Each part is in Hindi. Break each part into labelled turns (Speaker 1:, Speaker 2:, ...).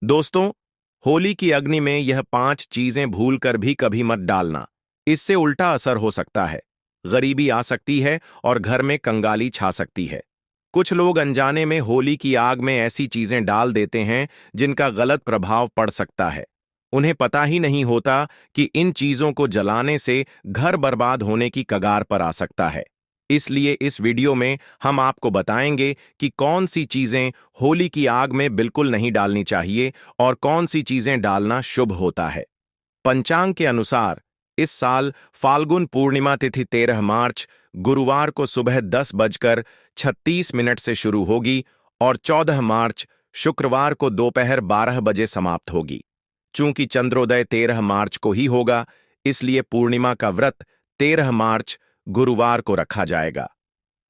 Speaker 1: दोस्तों, होली की अग्नि में यह 5 चीजें भूलकर भी कभी मत डालना। इससे उल्टा असर हो सकता है। गरीबी आ सकती है और घर में कंगाली छा सकती है। कुछ लोग अनजाने में होली की आग में ऐसी चीजें डाल देते हैं जिनका गलत प्रभाव पड़ सकता है। उन्हें पता ही नहीं होता कि इन चीजों को जलाने से घर बर्बाद होने की कगार पर आ सकता है। इसलिए इस वीडियो में हम आपको बताएंगे कि कौन सी चीजें होली की आग में बिल्कुल नहीं डालनी चाहिए और कौन सी चीजें डालना शुभ होता है। पंचांग के अनुसार इस साल फाल्गुन पूर्णिमा तिथि 13 मार्च गुरुवार को सुबह 10:36 से शुरू होगी और 14 मार्च शुक्रवार को दोपहर 12 बजे समाप्त होगी। चूंकि चंद्रोदय 13 मार्च को ही होगा, इसलिए पूर्णिमा का व्रत 13 मार्च गुरुवार को रखा जाएगा।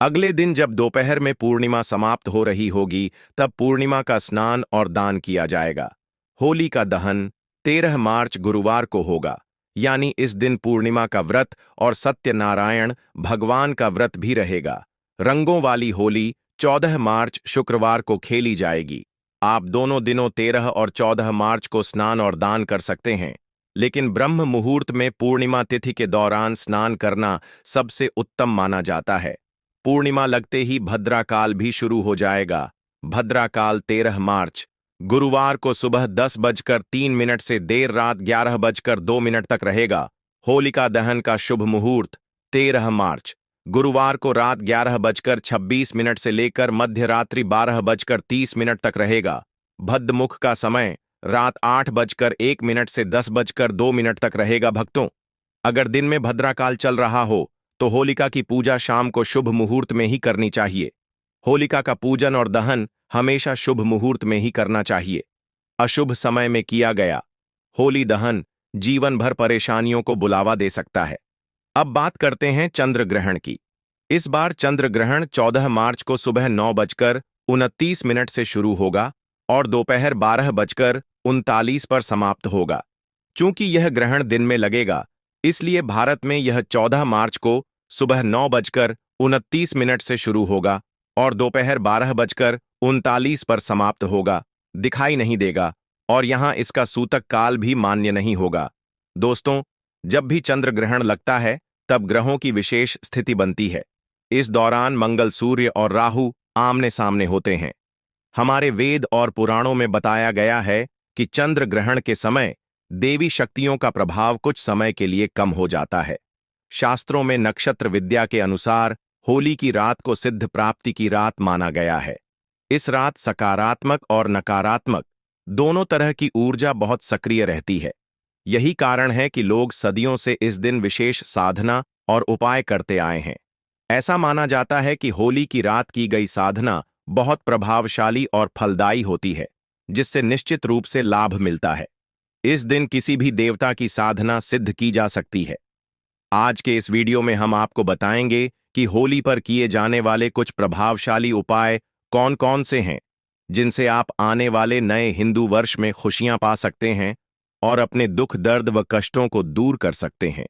Speaker 1: अगले दिन जब दोपहर में पूर्णिमा समाप्त हो रही होगी, तब पूर्णिमा का स्नान और दान किया जाएगा। होली का दहन 13 मार्च गुरुवार को होगा, यानी इस दिन पूर्णिमा का व्रत और सत्यनारायण भगवान का व्रत भी रहेगा। रंगों वाली होली 14 मार्च शुक्रवार को खेली जाएगी। आप दोनों दिनों 13 और 14 मार्च को स्नान और दान कर सकते हैं, लेकिन ब्रह्म मुहूर्त में पूर्णिमा तिथि के दौरान स्नान करना सबसे उत्तम माना जाता है। पूर्णिमा लगते ही भद्राकाल भी शुरू हो जाएगा। भद्राकाल 13 मार्च गुरुवार को सुबह 10:03 से देर रात 11:02 तक रहेगा। होलिका दहन का शुभ मुहूर्त 13 मार्च गुरुवार को रात 11:26 से लेकर मध्य रात्रि 12:30 तक रहेगा। भद्रमुख का समय रात 8:01 से 10:02 तक रहेगा। भक्तों, अगर दिन में भद्राकाल चल रहा हो तो होलिका की पूजा शाम को शुभ मुहूर्त में ही करनी चाहिए। होलिका का पूजन और दहन हमेशा शुभ मुहूर्त में ही करना चाहिए। अशुभ समय में किया गया होली दहन जीवन भर परेशानियों को बुलावा दे सकता है। अब बात करते हैं चंद्र ग्रहण की। इस बार चंद्र ग्रहण 14 मार्च को सुबह 9:29 से शुरू होगा और दोपहर 12:39 पर समाप्त होगा। चूंकि यह ग्रहण दिन में लगेगा, इसलिए भारत में यह 14 मार्च को सुबह 9:29 से शुरू होगा और दोपहर 12:39 पर समाप्त होगा। दिखाई नहीं देगा और यहां इसका सूतक काल भी मान्य नहीं होगा। दोस्तों, जब भी चंद्र ग्रहण लगता है, तब ग्रहों की विशेष स्थिति बनती है। इस दौरान मंगल, सूर्य और राहु आमने सामने होते हैं। हमारे वेद और पुराणों में बताया गया है कि चंद्र ग्रहण के समय देवी शक्तियों का प्रभाव कुछ समय के लिए कम हो जाता है। शास्त्रों में नक्षत्र विद्या के अनुसार होली की रात को सिद्ध प्राप्ति की रात माना गया है। इस रात सकारात्मक और नकारात्मक दोनों तरह की ऊर्जा बहुत सक्रिय रहती है। यही कारण है कि लोग सदियों से इस दिन विशेष साधना और उपाय करते आए हैं। ऐसा माना जाता है कि होली की रात की गई साधना बहुत प्रभावशाली और फलदायी होती है, जिससे निश्चित रूप से लाभ मिलता है। इस दिन किसी भी देवता की साधना सिद्ध की जा सकती है। आज के इस वीडियो में हम आपको बताएंगे कि होली पर किए जाने वाले कुछ प्रभावशाली उपाय कौन-कौन से हैं, जिनसे आप आने वाले नए हिंदू वर्ष में खुशियां पा सकते हैं और अपने दुख, दर्द व कष्टों को दूर कर सकते हैं।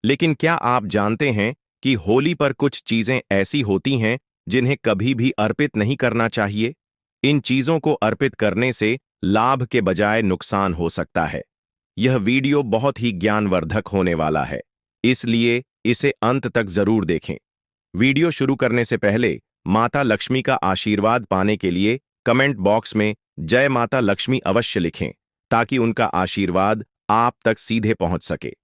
Speaker 1: लेकिन क्या आप जानते हैं कि होली पर कुछ चीजें ऐसी होती हैं जिन्हें कभी भी अर्पित नहीं करना चाहिए? इन चीजों को अर्पित करने से लाभ के बजाय नुकसान हो सकता है। यह वीडियो बहुत ही ज्ञानवर्धक होने वाला है, इसलिए इसे अंत तक जरूर देखें। वीडियो शुरू करने से पहले माता लक्ष्मी का आशीर्वाद पाने के लिए कमेंट बॉक्स में जय माता लक्ष्मी अवश्य लिखें, ताकि उनका आशीर्वाद आप तक सीधे पहुंच सके।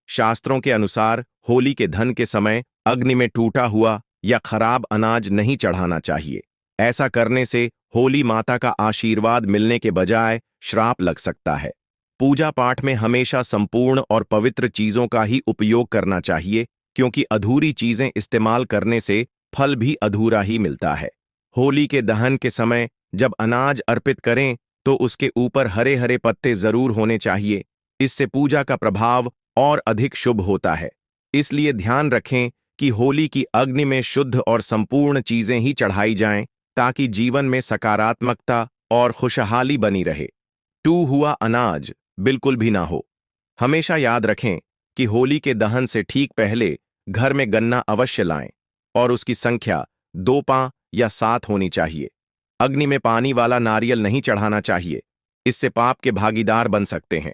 Speaker 1: शास्त्रों के अनुसार होली के धन के समय अग्नि में टूटा हुआ या खराब अनाज नहीं चढ़ाना चाहिए। ऐसा करने से होली माता का आशीर्वाद मिलने के बजाय श्राप लग सकता है। पूजा पाठ में हमेशा संपूर्ण और पवित्र चीजों का ही उपयोग करना चाहिए, क्योंकि अधूरी चीजें इस्तेमाल करने से फल भी अधूरा ही मिलता है। होली के दहन के समय जब अनाज अर्पित करें तो उसके ऊपर हरे हरे पत्ते जरूर होने चाहिए। इससे पूजा का प्रभाव और अधिक शुभ होता है। इसलिए ध्यान रखें कि होली की अग्नि में शुद्ध और संपूर्ण चीजें ही चढ़ाई जाएं, ताकि जीवन में सकारात्मकता और खुशहाली बनी रहे। टू हुआ अनाज बिल्कुल भी ना हो। हमेशा याद रखें कि होली के दहन से ठीक पहले घर में गन्ना अवश्य लाएं और उसकी संख्या 2, 5 या 7 होनी चाहिए। अग्नि में पानी वाला नारियल नहीं चढ़ाना चाहिए। इससे पाप के भागीदार बन सकते हैं।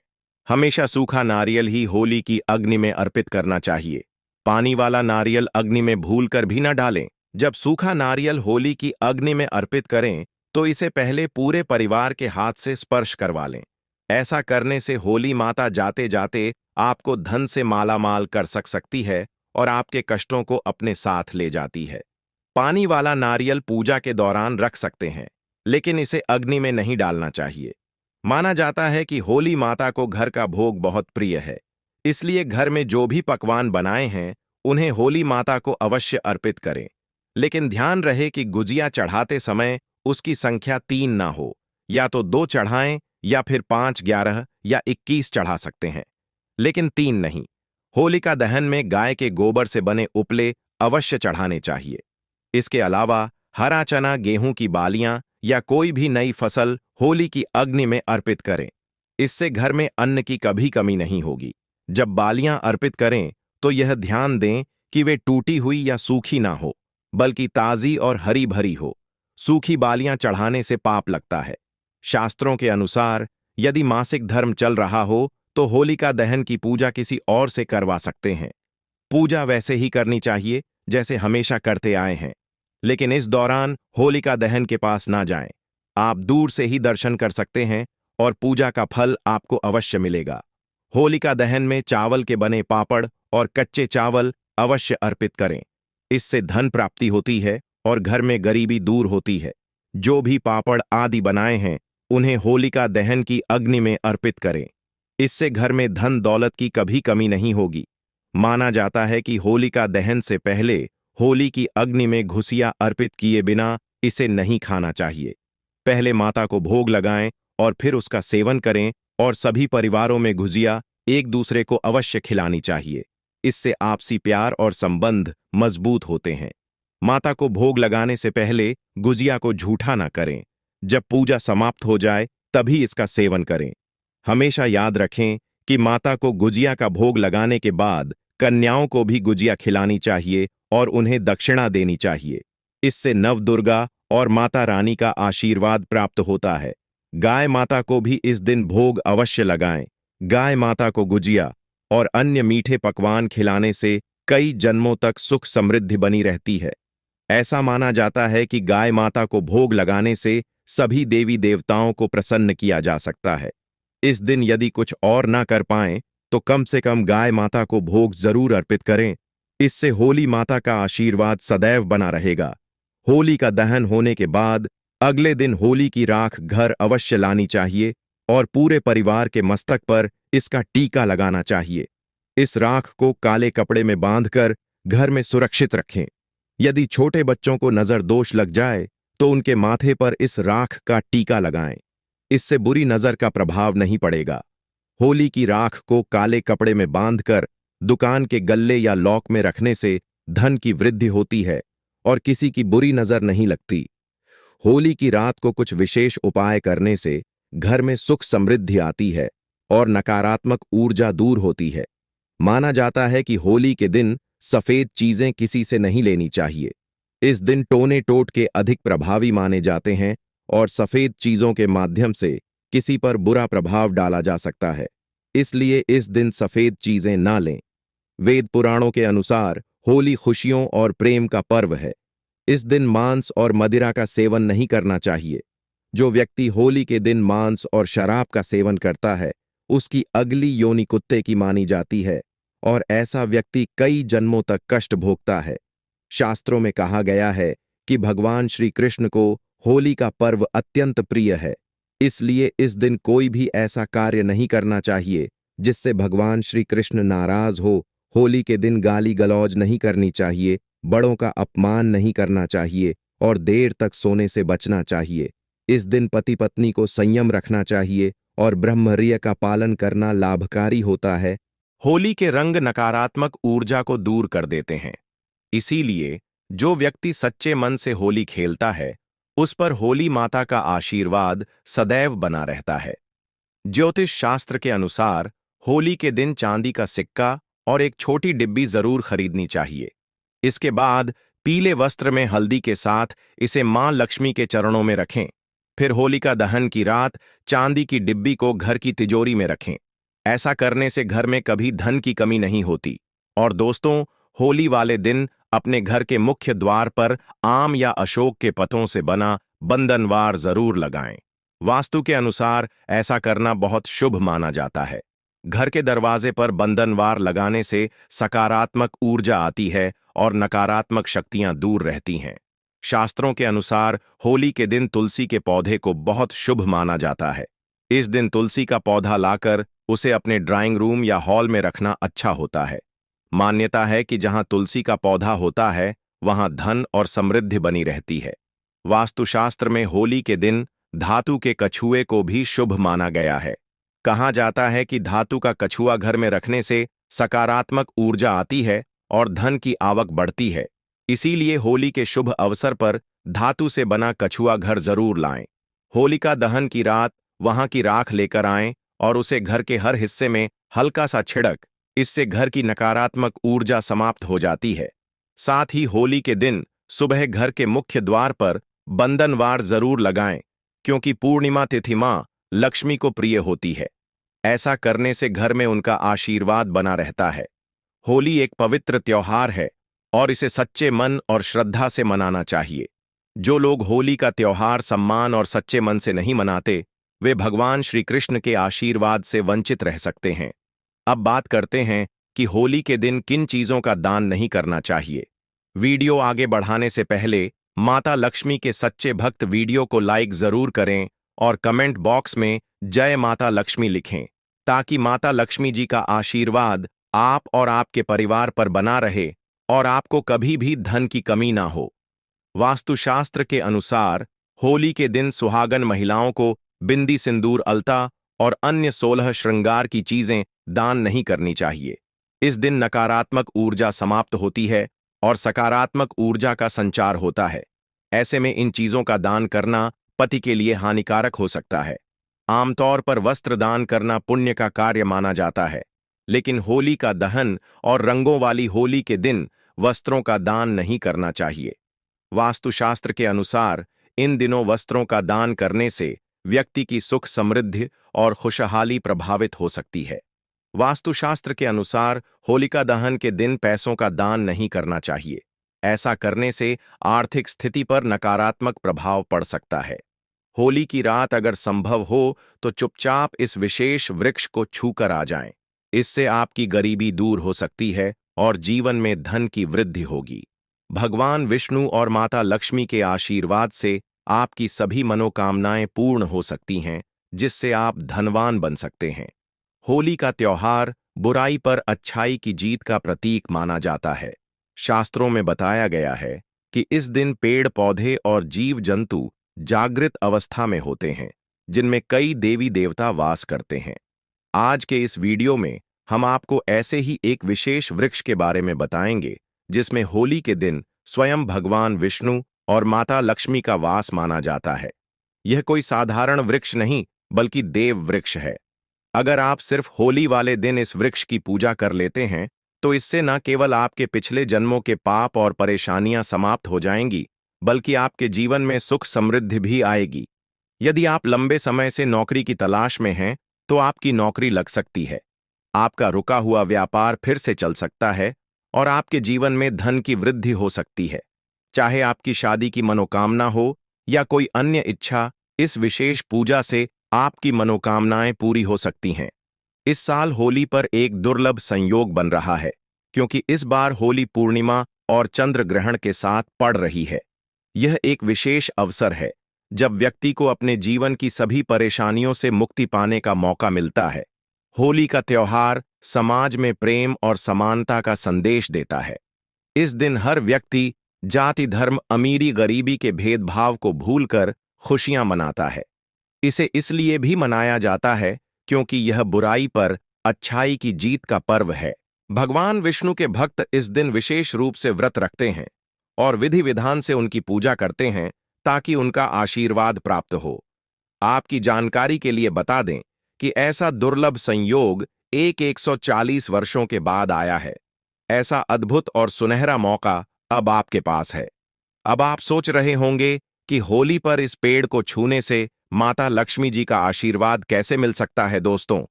Speaker 1: हमेशा सूखा नारियल ही होली की अग्नि में अर्पित करना चाहिए। पानी वाला नारियल अग्नि में भूलकर भी न डालें। जब सूखा नारियल होली की अग्नि में अर्पित करें तो इसे पहले पूरे परिवार के हाथ से स्पर्श करवा लें। ऐसा करने से होली माता जाते जाते आपको धन से मालामाल कर सकती है और आपके कष्टों को अपने साथ ले जाती है। पानी वाला नारियल पूजा के दौरान रख सकते हैं, लेकिन इसे अग्नि में नहीं डालना चाहिए। माना जाता है कि होली माता को घर का भोग बहुत प्रिय है, इसलिए घर में जो भी पकवान बनाए हैं उन्हें होली माता को अवश्य अर्पित करें। लेकिन ध्यान रहे कि गुजिया चढ़ाते समय उसकी संख्या 3 ना हो। या तो 2 चढ़ाएं या फिर 5, 11 या 21 चढ़ा सकते हैं, लेकिन 3 नहीं। होलिका दहन में गाय के गोबर से बने उपले अवश्य चढ़ाने चाहिए। इसके अलावा हरा चना, गेहूं की बालियां या कोई भी नई फसल होली की अग्नि में अर्पित करें। इससे घर में अन्न की कभी कमी नहीं होगी। जब बालियां अर्पित करें तो यह ध्यान दें कि वे टूटी हुई या सूखी ना हो, बल्कि ताजी और हरी भरी हो। सूखी बालियां चढ़ाने से पाप लगता है। शास्त्रों के अनुसार यदि मासिक धर्म चल रहा हो तो होलिका दहन की पूजा किसी और से करवा सकते हैं। पूजा वैसे ही करनी चाहिए जैसे हमेशा करते आए हैं, लेकिन इस दौरान होलिका दहन के पास ना जाएं। आप दूर से ही दर्शन कर सकते हैं और पूजा का फल आपको अवश्य मिलेगा। होलिका दहन में चावल के बने पापड़ और कच्चे चावल अवश्य अर्पित करें। इससे धन प्राप्ति होती है और घर में गरीबी दूर होती है। जो भी पापड़ आदि बनाए हैं उन्हें होलिका दहन की अग्नि में अर्पित करें। इससे घर में धन दौलत की कभी कमी नहीं होगी। माना जाता है कि होलिका दहन से पहले होली की अग्नि में घुसिया अर्पित किए बिना इसे नहीं खाना चाहिए। पहले माता को भोग लगाएं और फिर उसका सेवन करें, और सभी परिवारों में गुजिया एक दूसरे को अवश्य खिलानी चाहिए। इससे आपसी प्यार और संबंध मजबूत होते हैं। माता को भोग लगाने से पहले गुजिया को झूठा ना करें। जब पूजा समाप्त हो जाए तभी इसका सेवन करें। हमेशा याद रखें कि माता को गुजिया का भोग लगाने के बाद कन्याओं को भी गुजिया खिलानी चाहिए और उन्हें दक्षिणा देनी चाहिए। इससे नवदुर्गा और माता रानी का आशीर्वाद प्राप्त होता है। गाय माता को भी इस दिन भोग अवश्य लगाएं। गाय माता को गुजिया और अन्य मीठे पकवान खिलाने से कई जन्मों तक सुख समृद्धि बनी रहती है। ऐसा माना जाता है कि गाय माता को भोग लगाने से सभी देवी देवताओं को प्रसन्न किया जा सकता है। इस दिन यदि कुछ और ना कर पाएं तो कम से कम गाय माता को भोग जरूर अर्पित करें। इससे होली माता का आशीर्वाद सदैव बना रहेगा। होली का दहन होने के बाद अगले दिन होली की राख घर अवश्य लानी चाहिए और पूरे परिवार के मस्तक पर इसका टीका लगाना चाहिए। इस राख को काले कपड़े में बांधकर घर में सुरक्षित रखें। यदि छोटे बच्चों को नजर दोष लग जाए तो उनके माथे पर इस राख का टीका लगाएं। इससे बुरी नजर का प्रभाव नहीं पड़ेगा। होली की राख को काले कपड़े में बांधकर दुकान के गल्ले या लॉक में रखने से धन की वृद्धि होती है और किसी की बुरी नजर नहीं लगती। होली की रात को कुछ विशेष उपाय करने से घर में सुख समृद्धि आती है और नकारात्मक ऊर्जा दूर होती है। माना जाता है कि होली के दिन सफेद चीजें किसी से नहीं लेनी चाहिए। इस दिन टोने टोट के अधिक प्रभावी माने जाते हैं और सफेद चीजों के माध्यम से किसी पर बुरा प्रभाव डाला जा सकता है। इसलिए इस दिन सफेद चीजें ना लें। वेद पुराणों के अनुसार होली खुशियों और प्रेम का पर्व है। इस दिन मांस और मदिरा का सेवन नहीं करना चाहिए। जो व्यक्ति होली के दिन मांस और शराब का सेवन करता है उसकी अगली योनि कुत्ते की मानी जाती है और ऐसा व्यक्ति कई जन्मों तक कष्ट भोगता है। शास्त्रों में कहा गया है कि भगवान श्री कृष्ण को होली का पर्व अत्यंत प्रिय है। इसलिए इस दिन कोई भी ऐसा कार्य नहीं करना चाहिए जिससे भगवान श्री कृष्ण नाराज हो। होली के दिन गाली गलौज नहीं करनी चाहिए, बड़ों का अपमान नहीं करना चाहिए और देर तक सोने से बचना चाहिए। इस दिन पति पत्नी को संयम रखना चाहिए और ब्रह्मचर्य का पालन करना लाभकारी होता है। होली के रंग नकारात्मक ऊर्जा को दूर कर देते हैं। इसीलिए जो व्यक्ति सच्चे मन से होली खेलता है उस पर होली माता का आशीर्वाद सदैव बना रहता है। ज्योतिष शास्त्र के अनुसार होली के दिन चांदी का सिक्का और एक छोटी डिब्बी जरूर खरीदनी चाहिए। इसके बाद पीले वस्त्र में हल्दी के साथ इसे मां लक्ष्मी के चरणों में रखें। फिर होलिका दहन की रात चांदी की डिब्बी को घर की तिजोरी में रखें। ऐसा करने से घर में कभी धन की कमी नहीं होती। और दोस्तों, होली वाले दिन अपने घर के मुख्य द्वार पर आम या अशोक के पत्तों से बना बंधनवार जरूर लगाएं। वास्तु के अनुसार ऐसा करना बहुत शुभ माना जाता है। घर के दरवाजे पर बंधनवार लगाने से सकारात्मक ऊर्जा आती है और नकारात्मक शक्तियां दूर रहती हैं। शास्त्रों के अनुसार होली के दिन तुलसी के पौधे को बहुत शुभ माना जाता है। इस दिन तुलसी का पौधा लाकर उसे अपने ड्राइंग रूम या हॉल में रखना अच्छा होता है। मान्यता है कि जहां तुलसी का पौधा होता है वहां धन और समृद्धि बनी रहती है। वास्तुशास्त्र में होली के दिन धातु के कछुए को भी शुभ माना गया है। कहा जाता है कि धातु का कछुआ घर में रखने से सकारात्मक ऊर्जा आती है और धन की आवक बढ़ती है। इसीलिए होली के शुभ अवसर पर धातु से बना कछुआ घर जरूर लाएं। होलिका दहन की रात वहां की राख लेकर आएं और उसे घर के हर हिस्से में हल्का सा छिड़क। इससे घर की नकारात्मक ऊर्जा समाप्त हो जाती है। साथ ही होली के दिन सुबह घर के मुख्य द्वार पर बंधनवार जरूर लगाएं, क्योंकि पूर्णिमा तिथि मां लक्ष्मी को प्रिय होती है। ऐसा करने से घर में उनका आशीर्वाद बना रहता है। होली एक पवित्र त्योहार है और इसे सच्चे मन और श्रद्धा से मनाना चाहिए। जो लोग होली का त्योहार सम्मान और सच्चे मन से नहीं मनाते, वे भगवान श्री कृष्ण के आशीर्वाद से वंचित रह सकते हैं। अब बात करते हैं कि होली के दिन किन चीजों का दान नहीं करना चाहिए। वीडियो आगे बढ़ाने से पहले माता लक्ष्मी के सच्चे भक्त वीडियो को लाइक जरूर करें और कमेंट बॉक्स में जय माता लक्ष्मी लिखें, ताकि माता लक्ष्मी जी का आशीर्वाद आप और आपके परिवार पर बना रहे और आपको कभी भी धन की कमी ना हो। वास्तुशास्त्र के अनुसार होली के दिन सुहागन महिलाओं को बिंदी, सिंदूर, अलता और अन्य 16 श्रृंगार की चीजें दान नहीं करनी चाहिए। इस दिन नकारात्मक ऊर्जा समाप्त होती है और सकारात्मक ऊर्जा का संचार होता है। ऐसे में इन चीजों का दान करना पति के लिए हानिकारक हो सकता है। आमतौर पर वस्त्र दान करना पुण्य का कार्य माना जाता है, लेकिन होली का दहन और रंगों वाली होली के दिन वस्त्रों का दान नहीं करना चाहिए। वास्तुशास्त्र के अनुसार इन दिनों वस्त्रों का दान करने से व्यक्ति की सुख, समृद्धि और खुशहाली प्रभावित हो सकती है। वास्तुशास्त्र के अनुसार होलिका दहन के दिन पैसों का दान नहीं करना चाहिए। ऐसा करने से आर्थिक स्थिति पर नकारात्मक प्रभाव पड़ सकता है। होली की रात अगर संभव हो तो चुपचाप इस विशेष वृक्ष को छूकर आ जाएं। इससे आपकी गरीबी दूर हो सकती है और जीवन में धन की वृद्धि होगी। भगवान विष्णु और माता लक्ष्मी के आशीर्वाद से आपकी सभी मनोकामनाएं पूर्ण हो सकती हैं, जिससे आप धनवान बन सकते हैं। होली का त्योहार बुराई पर अच्छाई की जीत का प्रतीक माना जाता है। शास्त्रों में बताया गया है कि इस दिन पेड़, पौधे और जीव जंतु जागृत अवस्था में होते हैं, जिनमें कई देवी देवता वास करते हैं। आज के इस वीडियो में हम आपको ऐसे ही एक विशेष वृक्ष के बारे में बताएंगे, जिसमें होली के दिन स्वयं भगवान विष्णु और माता लक्ष्मी का वास माना जाता है। यह कोई साधारण वृक्ष नहीं, बल्कि देव वृक्ष है। अगर आप सिर्फ होली वाले दिन इस वृक्ष की पूजा कर लेते हैं, तो इससे न केवल आपके पिछले जन्मों के पाप और परेशानियां समाप्त हो जाएंगी, बल्कि आपके जीवन में सुख, समृद्धि भी आएगी। यदि आप लंबे समय से नौकरी की तलाश में हैं, तो आपकी नौकरी लग सकती है। आपका रुका हुआ व्यापार फिर से चल सकता है और आपके जीवन में धन की वृद्धि हो सकती है। चाहे आपकी शादी की मनोकामना हो या कोई अन्य इच्छा, इस विशेष पूजा से आपकी मनोकामनाएं पूरी हो सकती हैं। इस साल होली पर एक दुर्लभ संयोग बन रहा है, क्योंकि इस बार होली पूर्णिमा और चंद्र ग्रहण के साथ पड़ रही है। यह एक विशेष अवसर है जब व्यक्ति को अपने जीवन की सभी परेशानियों से मुक्ति पाने का मौका मिलता है। होली का त्योहार समाज में प्रेम और समानता का संदेश देता है। इस दिन हर व्यक्ति जाति, धर्म, अमीरी, गरीबी के भेदभाव को भूलकर खुशियां मनाता है। इसे इसलिए भी मनाया जाता है क्योंकि यह बुराई पर अच्छाई की जीत का पर्व है। भगवान विष्णु के भक्त इस दिन विशेष रूप से व्रत रखते हैं और विधि विधान से उनकी पूजा करते हैं, ताकि उनका आशीर्वाद प्राप्त हो। आपकी जानकारी के लिए बता दें कि ऐसा दुर्लभ संयोग 140 वर्षों के बाद आया है। ऐसा अद्भुत और सुनहरा मौका अब आपके पास है। अब आप सोच रहे होंगे कि होली पर इस पेड़ को छूने से माता लक्ष्मी जी का आशीर्वाद कैसे मिल सकता है दोस्तों?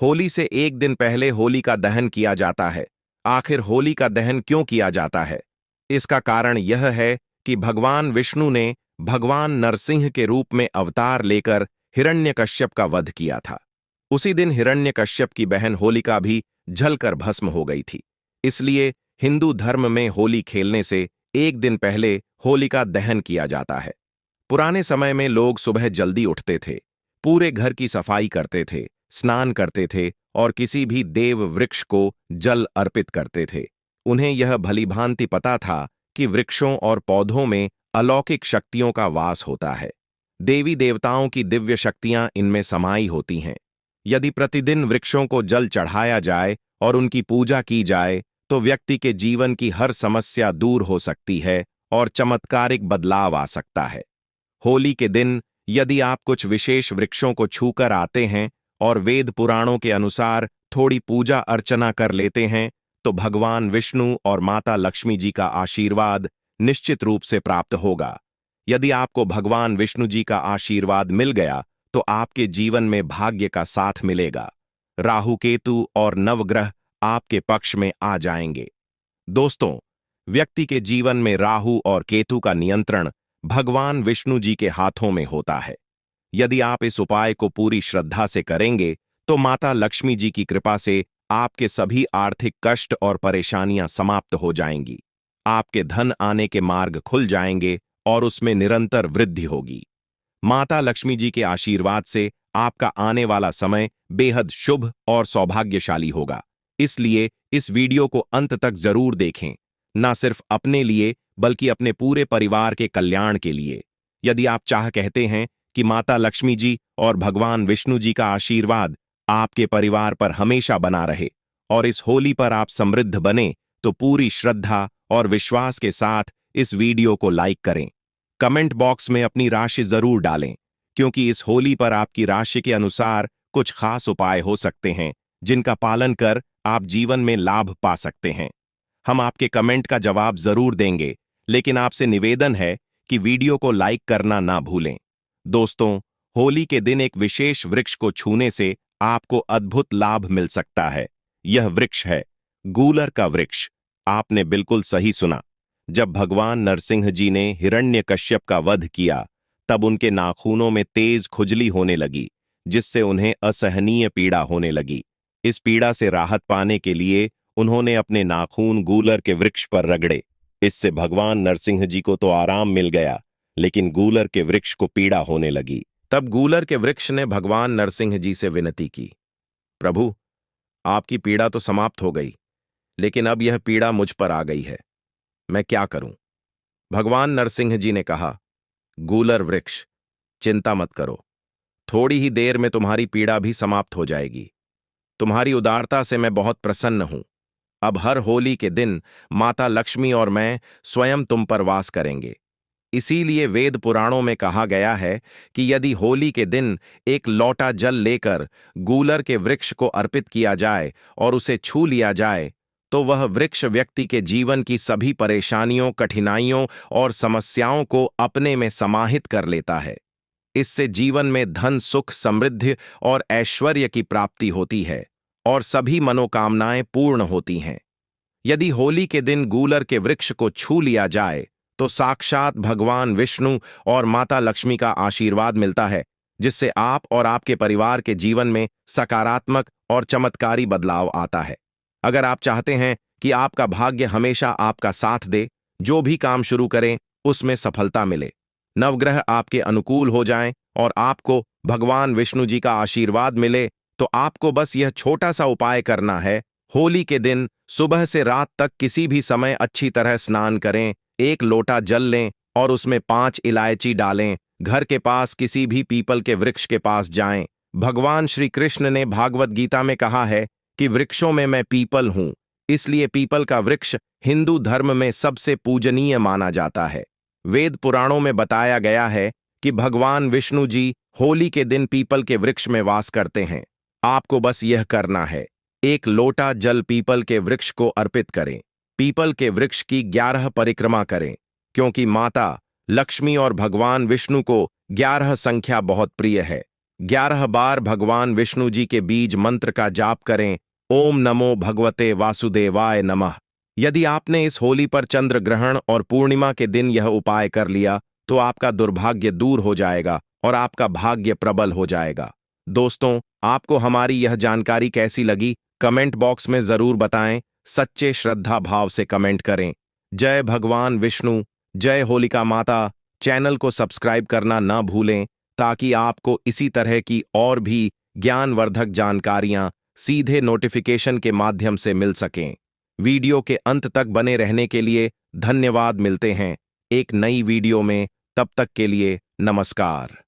Speaker 1: होली से एक दिन पहले होली का दहन किया जाता है। आखिर होली का दहन क्यों किया जाता है? इसका कारण यह है कि भगवान विष्णु ने भगवान नरसिंह के रूप में अवतार लेकर हिरण्यकश्यप का वध किया था। उसी दिन हिरण्यकश्यप की बहन होलिका भी जलकर भस्म हो गई थी। इसलिए हिंदू धर्म में होली खेलने से एक दिन पहले होलिका दहन किया जाता है। पुराने समय में लोग सुबह जल्दी उठते थे, पूरे घर की सफाई करते थे, स्नान करते थे और किसी भी देव वृक्ष को जल अर्पित करते थे। उन्हें यह भलीभांति पता था कि वृक्षों और पौधों में अलौकिक शक्तियों का वास होता है। देवी देवताओं की दिव्य शक्तियां इनमें समाई होती हैं। यदि प्रतिदिन वृक्षों को जल चढ़ाया जाए और उनकी पूजा की जाए तो व्यक्ति के जीवन की हर समस्या दूर हो सकती है और चमत्कारिक बदलाव आ सकता है। होली के दिन यदि आप कुछ विशेष वृक्षों को छूकर आते हैं और वेद पुराणों के अनुसार थोड़ी पूजा अर्चना कर लेते हैं तो भगवान विष्णु और माता लक्ष्मी जी का आशीर्वाद निश्चित रूप से प्राप्त होगा। यदि आपको भगवान विष्णु जी का आशीर्वाद मिल गया तो आपके जीवन में भाग्य का साथ मिलेगा। राहु केतु और नवग्रह आपके पक्ष में आ जाएंगे। दोस्तों, व्यक्ति के जीवन में राहु और केतु का नियंत्रण भगवान विष्णु जी के हाथों में होता है। यदि आप इस उपाय को पूरी श्रद्धा से करेंगे तो माता लक्ष्मी जी की कृपा से आपके सभी आर्थिक कष्ट और परेशानियां समाप्त हो जाएंगी। आपके धन आने के मार्ग खुल जाएंगे और उसमें निरंतर वृद्धि होगी। माता लक्ष्मी जी के आशीर्वाद से आपका आने वाला समय बेहद शुभ और सौभाग्यशाली होगा। इसलिए इस वीडियो को अंत तक जरूर देखें, न सिर्फ अपने लिए बल्कि अपने पूरे परिवार के कल्याण के लिए। यदि आप चाह कहते हैं कि माता लक्ष्मी जी और भगवान विष्णु जी का आशीर्वाद आपके परिवार पर हमेशा बना रहे और इस होली पर आप समृद्ध बने, तो पूरी श्रद्धा और विश्वास के साथ इस वीडियो को लाइक करें। कमेंट बॉक्स में अपनी राशि जरूर डालें, क्योंकि इस होली पर आपकी राशि के अनुसार कुछ खास उपाय हो सकते हैं जिनका पालन कर आप जीवन में लाभ पा सकते हैं। हम आपके कमेंट का जवाब जरूर देंगे, लेकिन आपसे निवेदन है कि वीडियो को लाइक करना ना भूलें। दोस्तों, होली के दिन एक विशेष वृक्ष को छूने से आपको अद्भुत लाभ मिल सकता है। यह वृक्ष है गूलर का वृक्ष। आपने बिल्कुल सही सुना। जब भगवान नरसिंह जी ने हिरण्यकश्यप का वध किया तब उनके नाखूनों में तेज खुजली होने लगी, जिससे उन्हें असहनीय पीड़ा होने लगी। इस पीड़ा से राहत पाने के लिए उन्होंने अपने नाखून गूलर के वृक्ष पर रगड़े। इससे भगवान नरसिंह जी को तो आराम मिल गया, लेकिन गूलर के वृक्ष को पीड़ा होने लगी। तब गूलर के वृक्ष ने भगवान नरसिंह जी से विनती की, प्रभु, आपकी पीड़ा तो समाप्त हो गई, लेकिन अब यह पीड़ा मुझ पर आ गई है। मैं क्या करूं? भगवान नरसिंह जी ने कहा, गूलर वृक्ष, चिंता मत करो, थोड़ी ही देर में तुम्हारी पीड़ा भी समाप्त हो जाएगी। तुम्हारी उदारता से मैं बहुत प्रसन्न हूं। अब हर होली के दिन माता लक्ष्मी और मैं स्वयं तुम पर वास करेंगे। इसीलिए वेद पुराणों में कहा गया है कि यदि होली के दिन एक लोटा जल लेकर गूलर के वृक्ष को अर्पित किया जाए और उसे छू लिया जाए तो वह वृक्ष व्यक्ति के जीवन की सभी परेशानियों, कठिनाइयों और समस्याओं को अपने में समाहित कर लेता है। इससे जीवन में धन, सुख, समृद्धि और ऐश्वर्य की प्राप्ति होती है और सभी मनोकामनाएं पूर्ण होती हैं। यदि होली के दिन गूलर के वृक्ष को छू लिया जाए तो साक्षात भगवान विष्णु और माता लक्ष्मी का आशीर्वाद मिलता है, जिससे आप और आपके परिवार के जीवन में सकारात्मक और चमत्कारी बदलाव आता है। अगर आप चाहते हैं कि आपका भाग्य हमेशा आपका साथ दे, जो भी काम शुरू करें उसमें सफलता मिले, नवग्रह आपके अनुकूल हो जाएं और आपको भगवान विष्णु जी का आशीर्वाद मिले, तो आपको बस यह छोटा सा उपाय करना है। होली के दिन सुबह से रात तक किसी भी समय अच्छी तरह स्नान करें, एक लोटा जल लें और उसमें 5 इलायची डालें। घर के पास किसी भी पीपल के वृक्ष के पास जाएं। भगवान श्री कृष्ण ने भागवत गीता में कहा है कि वृक्षों में मैं पीपल हूं, इसलिए पीपल का वृक्ष हिंदू धर्म में सबसे पूजनीय माना जाता है। वेद पुराणों में बताया गया है कि भगवान विष्णु जी होली के दिन पीपल के वृक्ष में वास करते हैं। आपको बस यह करना है, एक लोटा जल पीपल के वृक्ष को अर्पित करें। पीपल के वृक्ष की 11 परिक्रमा करें, क्योंकि माता लक्ष्मी और भगवान विष्णु को 11 संख्या बहुत प्रिय है। 11 बार भगवान विष्णु जी के बीज मंत्र का जाप करें। ओम नमो भगवते वासुदेवाय नमः। यदि आपने इस होली पर चंद्र ग्रहण और पूर्णिमा के दिन यह उपाय कर लिया तो आपका दुर्भाग्य दूर हो जाएगा और आपका भाग्य प्रबल हो जाएगा। दोस्तों, आपको हमारी यह जानकारी कैसी लगी कमेंट बॉक्स में जरूर बताएं। सच्चे श्रद्धा भाव से कमेंट करें। जय भगवान विष्णु, जय होलिका माता। चैनल को सब्सक्राइब करना न भूलें ताकि आपको इसी तरह की और भी ज्ञानवर्धक जानकारियां सीधे नोटिफिकेशन के माध्यम से मिल सकें। वीडियो के अंत तक बने रहने के लिए धन्यवाद। मिलते हैं एक नई वीडियो में, तब तक के लिए नमस्कार।